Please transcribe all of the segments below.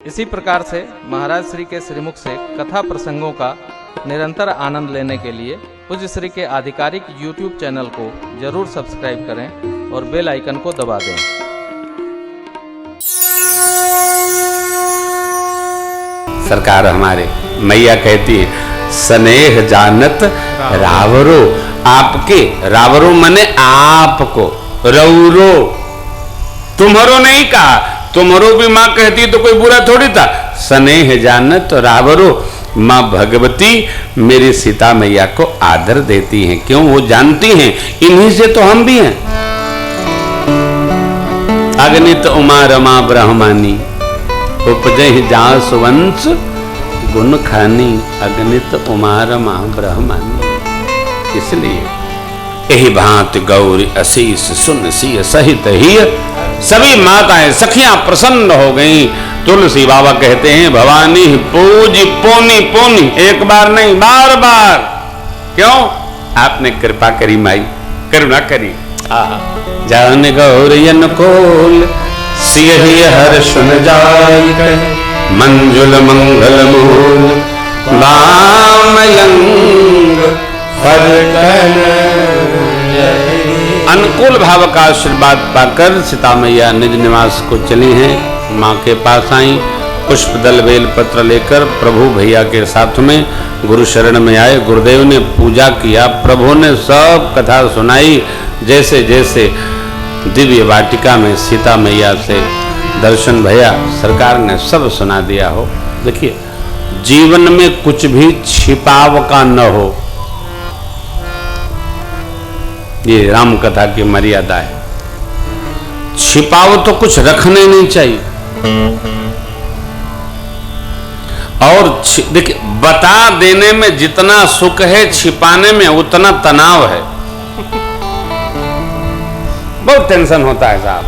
इसी प्रकार से महाराज श्री के श्रीमुख से कथा प्रसंगों का निरंतर आनंद लेने के लिए पूज्य श्री के आधिकारिक YouTube चैनल को जरूर सब्सक्राइब करें और बेल आइकन को दबा दें। सरकार हमारे मैया कहती है स्नेह जानत रावरो, आपके रावरो मने आपको, रौरो तुम्हारो नहीं कहा, तुम्हारो भी माँ कहती तो कोई बुरा थोड़ी था। स्नेह जानत रावरो, माँ भगवती मेरी सीता मैया को आदर देती हैं। क्यों? वो जानती हैं इन्हीं से तो हम भी हैं। अगणित उमा रमा ब्रह्मानी, उपजहि जास वंश गुण खानी, अगणित उमा रमा ब्रह्मानी। इसलिए यही भांति गौरी असीस सुन सी सहित ही सभी माताएं सखियां प्रसन्न हो गईं। तुलसी बाबा कहते हैं भवानी पूजी पोनी पोनी, एक बार नहीं बार बार। क्यों? आपने कृपा करी माई, करुणा करी। जान गौरियन कोल सियहि हर सुन जाय, मंजुल मंगल मूल वामयंग अनुकूल भाव का आशीर्वाद पाकर सीता मैया निज निवास को चली हैं। माँ के पास आई, पुष्प दल बेल पत्र लेकर प्रभु भैया के साथ में गुरु शरण में आए। गुरुदेव ने पूजा किया, प्रभु ने सब कथा सुनाई। जैसे जैसे दिव्य वाटिका में सीता मैया से दर्शन भैया, सरकार ने सब सुना दिया हो। देखिए जीवन में कुछ भी छिपाव का न हो, ये राम कथा की मर्यादा है। छिपाव तो कुछ रखने नहीं चाहिए। और देखिए बता देने में जितना सुख है, छिपाने में उतना तनाव है। बहुत टेंशन होता है साहब।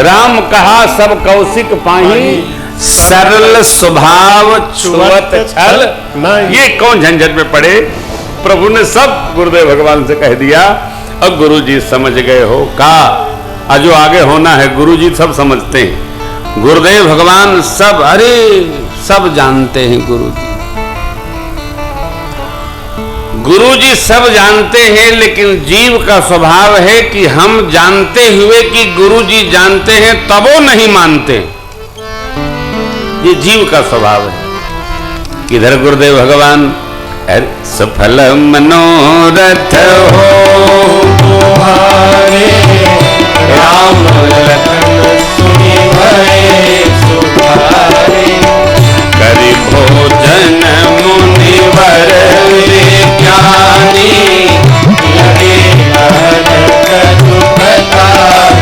राम कहा सब कौशिक पाही, सरल स्वभाव छुअत छल। ये कौन झंझट में पड़े? प्रभु ने सब गुरुदेव भगवान से कह दिया और गुरुजी समझ गए हो का जो आगे होना है। गुरुजी सब समझते हैं, गुरुदेव भगवान सब, अरे सब जानते हैं। गुरुजी सब जानते हैं, लेकिन जीव का स्वभाव है कि हम जानते हुए कि गुरुजी जानते हैं तबो नहीं मानते। ये जीव का स्वभाव है। इधर गुरुदेव भगवान सफल मनोरथ हो तुम्हारे, राम लखन सुनि भये सुखारे, करि भोजन मुनिवर विज्ञानी, लगे कथा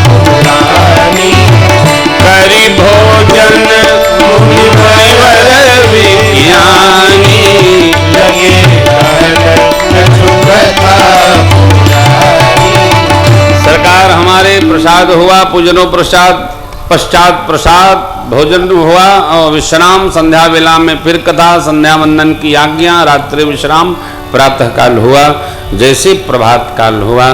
पुरानी, करि भोजन मुनिवर विज्ञानी, सरकार हमारे प्रसाद हुआ, पूजनो प्रसाद पश्चात प्रसाद भोजन हुआ और विश्राम। संध्या वेला में फिर कथा, संध्या वंदन की आज्ञा, रात्रि विश्राम, प्रातः काल हुआ। जैसे प्रभात काल हुआ,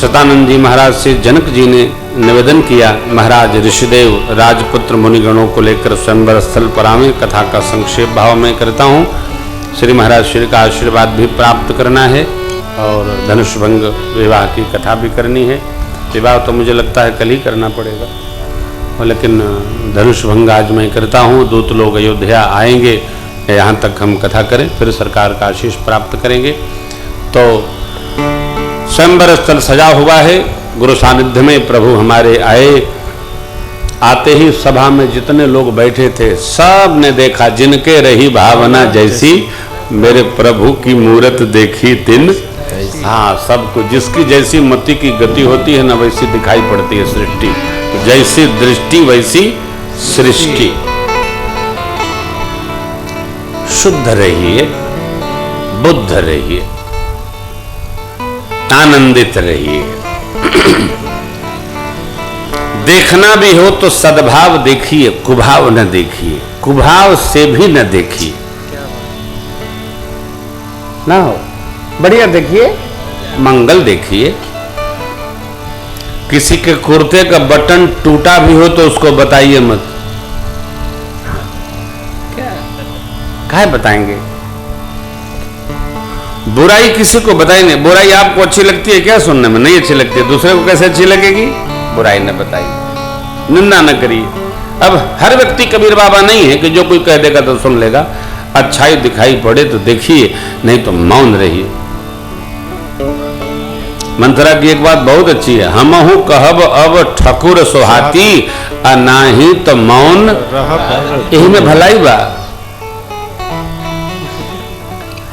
शतानंद जी महाराज से जनक जी ने निवेदन किया, महाराज ऋषिदेव राजपुत्र मुनिगणों को लेकर स्वयंवर स्थल पर आवे। कथा का संक्षेप भाव में करता हूँ। श्री महाराज श्री का आशीर्वाद भी प्राप्त करना है और धनुष भंग विवाह की कथा भी करनी है। विवाह तो मुझे लगता है कल ही करना पड़ेगा, लेकिन धनुष भंग आज मैं करता हूँ। दूत लोग अयोध्या आएंगे, यहाँ तक हम कथा करें, फिर सरकार का आशीष प्राप्त करेंगे। तो स्वयंवर स्थल सजा हुआ है, गुरु सानिध्य में प्रभु हमारे आए। आते ही सभा में जितने लोग बैठे थे सब ने देखा, जिनके रही भावना जैसी, मेरे प्रभु की मूरत देखी तिन। हाँ, सबको जिसकी जैसी मति की गति होती है ना, वैसी दिखाई पड़ती है सृष्टि। जैसी दृष्टि वैसी सृष्टि। शुद्ध रहिए, बुद्ध रहिए, आनंदित रहिए। देखना भी हो तो सद्भाव देखिए, कुभाव न देखिए, कुभाव से भी न देखिए। ना हो बढ़िया देखिए, मंगल देखिए। किसी के कुर्ते का बटन टूटा भी हो तो उसको बताइए मत। क्या काहे बताएंगे? बुराई किसी को बताइए। बुराई आपको अच्छी लगती है क्या सुनने में? नहीं अच्छी लगती है। दूसरे को कैसे अच्छी लगेगी? बुराई न बताइए, निंदा न करिए। अब हर व्यक्ति कबीर बाबा नहीं है कि जो कोई कह देगा तो सुन लेगा। अच्छाई दिखाई पड़े तो देखिए, नहीं तो मौन रहिए। मंत्रा की एक बात बहुत अच्छी है, हमहु कहब अब ठकुर सुहाती आ नाही तो मौन यही में भलाई बा।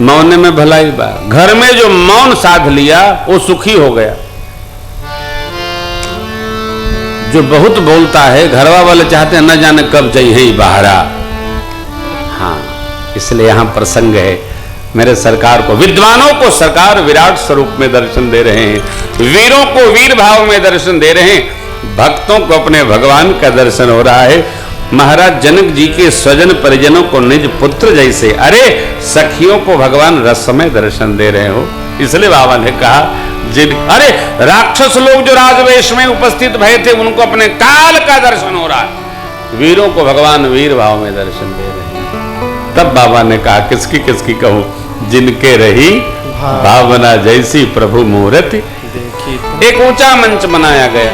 मौन में भलाई बा। घर में जो मौन साध लिया वो सुखी हो गया। जो बहुत बोलता है घरवा वाले चाहते हैं न जाने कब चाहिए बाहरा। हाँ, इसलिए यहां प्रसंग है। मेरे सरकार को, विद्वानों को सरकार विराट स्वरूप में दर्शन दे रहे हैं, वीरों को वीर भाव में दर्शन दे रहे हैं, भक्तों को अपने भगवान का दर्शन हो रहा है। महाराज जनक जी के स्वजन परिजनों को निज पुत्र जैसे, अरे सखियों को भगवान रसमय दर्शन दे रहे हो। इसलिए बाबा ने कहा अरे राक्षस लोग जो राजवेश में उपस्थित भय थे उनको अपने काल का दर्शन हो रहा है, वीरों को भगवान वीर भाव में दर्शन दे रहे हैं। तब बाबा ने कहा किसकी किसकी कहूं, जिनके रही भावना जैसी प्रभु मूर्ति। एक ऊंचा मंच बनाया गया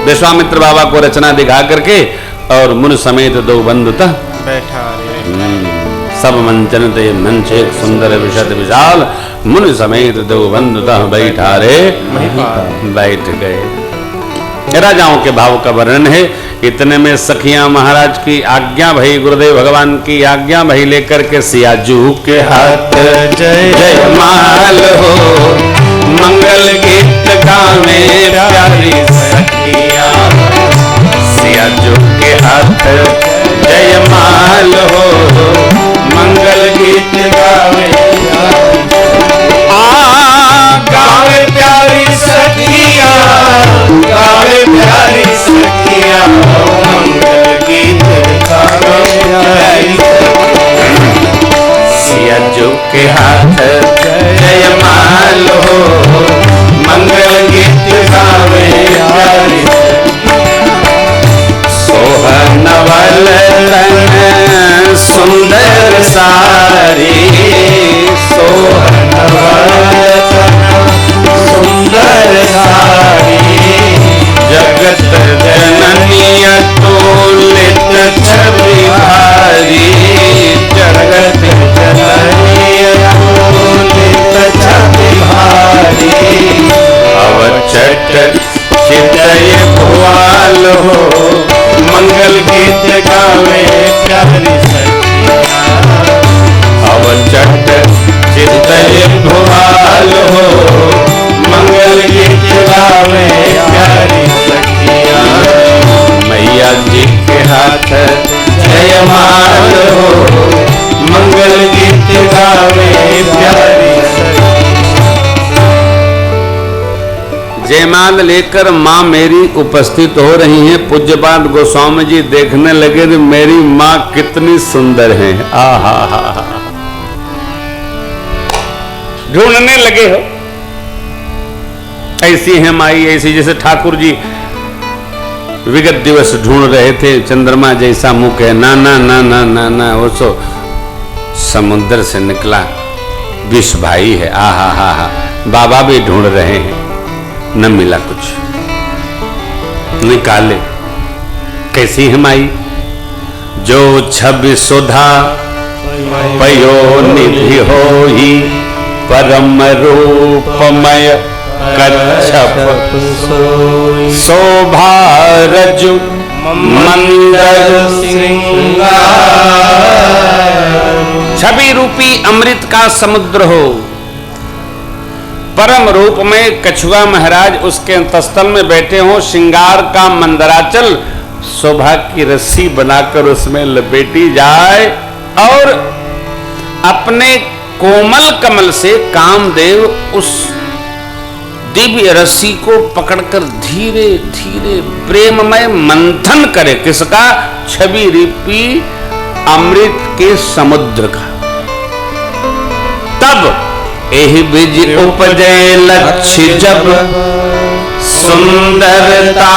विश्वामित्र बाबा को रचना दिखा करके, और मुन समेत दो बंधुता बैठा सब मंचन ते मंच एक सुंदर विशद विशाल, मुन समेत दो बंधुता बैठा रे बैठ गए। राजाओं के भाव का वर्णन है। इतने में सखियां महाराज की आज्ञा भई, गुरुदेव भगवान की आज्ञा भई लेकर के सियाजू के हाथ जय जय माल हो, मंगल गीत गावे प्यारी सखिया। सियाजू के हाथ जय माल हो, मंगल गीत गावे गावे प्यारी सखिया, गावे प्यारी सखिया, मंगल गीत गावे प्यारी सियाजू के हाथ जय माल हो, मंगल गीत गावे प्यारी सोहनवल तन सुंदर सारी, सोहनवल सुंदर सारी, जगत जननी अतुलित छवि भारी, जगत जननी अतुलित छवि भारी, अवचट चितय भुआल हो, मंगल गीत गावे प्यारी सखिया। अवचट चितय भुआल हो, मंगल गीत गावे प्यारी सखिया। मैया जी के हाथ जय माल हो, मंगल गीत गावे प्यारी सखिया। जयमाल लेकर माँ मेरी उपस्थित हो रही हैं। पूज्यपाद गोस्वामी जी देखने लगे तो मेरी माँ कितनी सुंदर है। आहा हा हा, ढूंढने लगे हो ऐसी है माई, ऐसी जैसे ठाकुर जी विगत दिवस ढूंढ रहे थे चंद्रमा जैसा मुख है। ना ना ना ना ना ना, वो सो समुद्र से निकला विष भाई है। आहा हा हा, बाबा भी ढूंढ रहे हैं, न मिला कुछ, निकाले। कैसी है माई? जो छवि सुधा पयो निधि होई, परम रूपमय कच्छप शोभा रजु मंदर श्रृंगार। छवि रूपी अमृत का समुद्र हो, परम रूप में कछुआ महाराज उसके अंतस्थल में बैठे हो, श्रृंगार का मंदराचल शोभा की रस्सी बनाकर उसमें लपेटी जाए, और अपने कोमल कमल से कामदेव उस दिव्य रस्सी को पकड़कर धीरे धीरे प्रेममय मंथन करे। किसका? छवि रूपी अमृत के समुद्र का। तब एहि बीज उपजे लक्ष्य जब, सुंदरता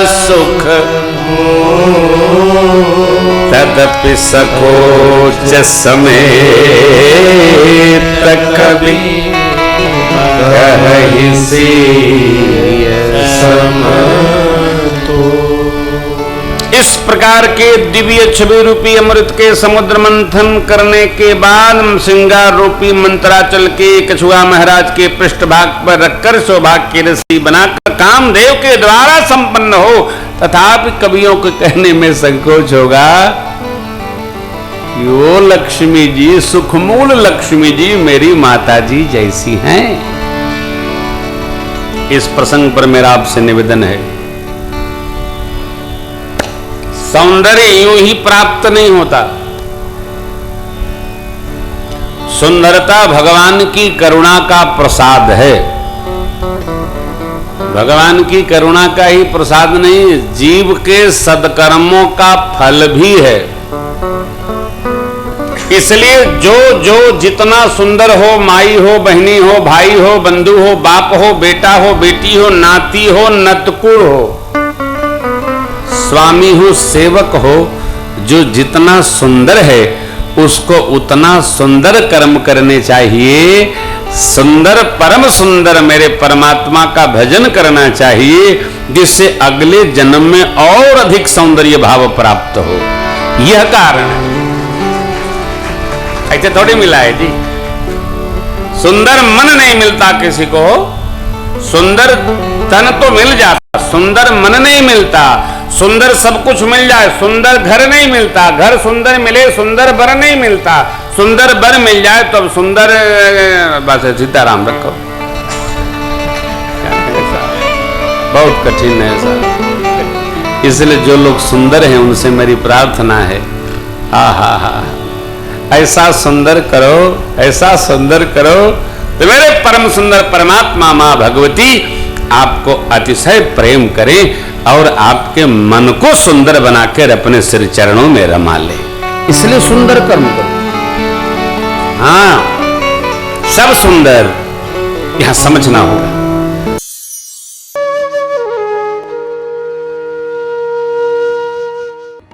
सुख तदपि सकोच समेत कवि कहि सिय समतो। इस प्रकार के दिव्य छवि रूपी अमृत के समुद्र मंथन करने के बाद श्रृंगार रूपी मंत्राचल के कछुआ महाराज के पृष्ठभाग पर रखकर सौभाग्य की रस्सी बनाकर कामदेव के द्वारा संपन्न हो, तथापि कवियों को कहने में संकोच होगा कि वो लक्ष्मी जी, सुखमूल लक्ष्मी जी मेरी माता जी जैसी हैं। इस प्रसंग पर मेरा आपसे निवेदन है, सौंदर्य यूं ही प्राप्त नहीं होता। सुंदरता भगवान की करुणा का प्रसाद है। भगवान की करुणा का ही प्रसाद नहीं, जीव के सदकर्मों का फल भी है। इसलिए जो जो जितना सुंदर हो, माई हो, बहनी हो, भाई हो, बंधु हो, बाप हो, बेटा हो, बेटी हो, नाती हो, नतकुड़ हो, स्वामी हो, सेवक हो, जो जितना सुंदर है उसको उतना सुंदर कर्म करने चाहिए। सुंदर परम सुंदर मेरे परमात्मा का भजन करना चाहिए, जिससे अगले जन्म में और अधिक सौंदर्य भाव प्राप्त हो। यह कारण है, ऐसे थोड़ी मिला है जी। सुंदर मन नहीं मिलता किसी को, सुंदर तन तो मिल जाता, सुंदर मन नहीं मिलता। सुंदर सब कुछ मिल जाए, सुंदर घर नहीं मिलता। घर सुंदर मिले, सुंदर वर नहीं मिलता। सुंदर वर मिल जाए तो अब सुंदर बस सीताराम रखो। बहुत कठिन है साहब। इसलिए जो लोग सुंदर हैं उनसे मेरी प्रार्थना है, हा ऐसा सुंदर करो, ऐसा सुंदर करो तो मेरे परम सुंदर परमात्मा मां भगवती आपको अतिशय प्रेम करें और आपके मन को सुंदर बनाकर अपने सिर चरणों में रमा ले। इसलिए सुंदर कर्म करो। हाँ, सब सुंदर यहां समझना होगा।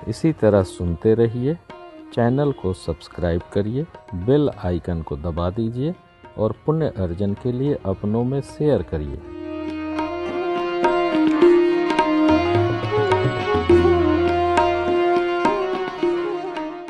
इसी तरह सुनते रहिए, चैनल को सब्सक्राइब करिए, बेल आइकन को दबा दीजिए और पुण्य अर्जन के लिए अपनों में शेयर करिए।